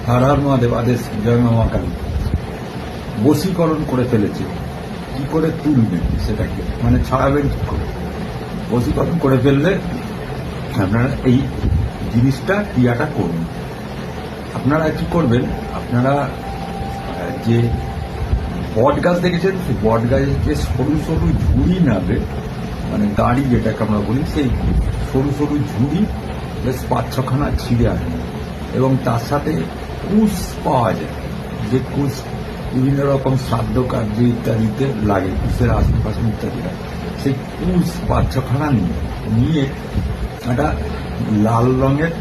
হর হর মহাদেব, আদেশ জয় মা মা কালী। বশীকরণ করে ফেলেছে, কি করে তুলবেন সেটাকে, মানে ছাড়াবেন কি করে। বশীকরণ করে ফেললে আপনারা এই জিনিসটা ক্রিয়াটা করুন। আপনারা কি করবেন, আপনারা যে বট গাছ দেখেছেন, সেই বট গাছের যে সরু সরু ঝুড়ি নাবে, মানে গাড়ি যেটাকে আমরা বলি, সেই সরু সরু ঝুড়ি বেশ 5-6খানা ছিঁড়ে আনবেন এবং তার সাথে কুশ পাওয়া যায়, যে কুশ বিভিন্ন রকম শ্রাদ্ধ কার্য ইত্যাদিতে লাগে, কুশের আশেপাশে ইত্যাদি লাগে, সেই কুশ 5-6খানা নিয়ে একটা লাল রঙের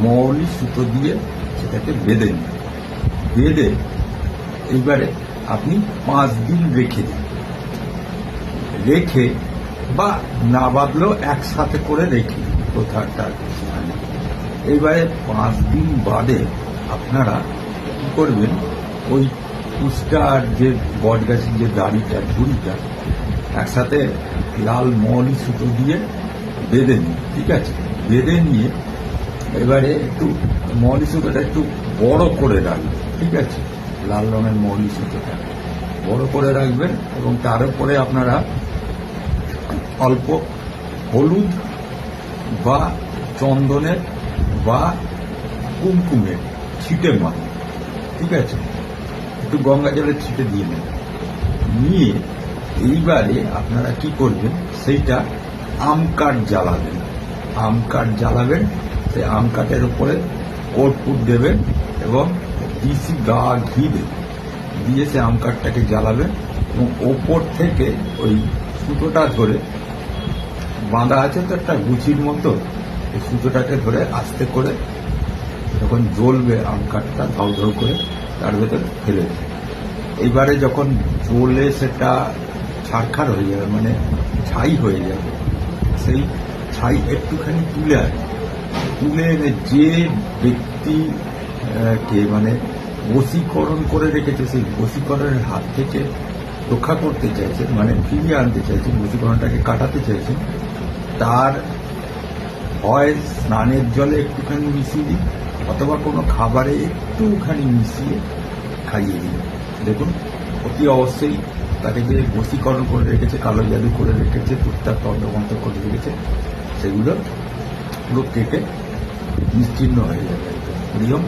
মৌলি সুতো দিয়ে সেটাকে বেঁধে নিন। বেঁধে এইবারে আপনি 5 দিন রেখে দিন। রেখে বা না বাঁধলেও একসাথে করে রেখে দিন কোথাটা। এইবারে 5 দিন বাদে আপনারা কি করবেন, ওই কুশটার যে বট গাছের যে দাড়িটা ঝুড়িটা একসাথে লাল মৌলি সুতো দিয়ে বেঁধে নিন, ঠিক আছে। বেঁধে নিয়ে এবারে একটু মৌলি সুতোটা একটু বড় করে রাখবেন, ঠিক আছে। লাল রঙের মৌলি সুতোটা বড় করে রাখবেন এবং তার উপরে আপনারা অল্প হলুদ বা চন্দনের বা কুমকুমের ছিটে মারবেন, ঠিক আছে। একটু গঙ্গা জলের ছিটে দিয়ে নেবেন। নিয়ে এইবারে আপনারা কি করবেন, সেইটা আম কাঠ জ্বালাবেন। আম কাঠ জ্বালাবেন, সেই আম কাঠের উপরে কর্পূর দেবেন এবং দিশি গা ঘি দেবেন, দিয়ে সে আম কাঠটাকে জ্বালাবেন এবং ওপর থেকে ওই সুতোটা ধরে বাঁধা আছে তো একটা গুছির মতো, এই সুতোটাকে ধরে আস্তে করে যখন জ্বলবে আম কাঠটা ধাউ ধাউ করে তার ভেতরে ফেলে দেবে। এইবারে যখন জ্বলে সেটা ছারখার হয়ে যাবে, মানে ছাই হয়ে যাবে, সেই ছাই একটুখানি তুলে এনে যে ব্যক্তিকে মানে বশীকরণ করে রেখেছে, সেই বশীকরণের হাত থেকে রক্ষা করতে চাইছেন, মানে ফিরিয়ে আনতে চাইছেন, বশীকরণটাকে কাটাতে চাইছেন, তার হয় স্নানের জলে একটুখানি মিশিয়ে দিন অথবা কোনো খাবারে একটুখানি মিশিয়ে খাইয়ে দিন। দেখুন অতি অবশ্যই তাকে যে বশীকরণ করে রেখেছে, কালো জাদু করে রেখেছে, টুকটাক তন্ত্রমন্ত্র করে রেখেছে, সেগুলো পুরো কেটে নিশ্চিহ্ন হয়ে যাবে। নিয়ম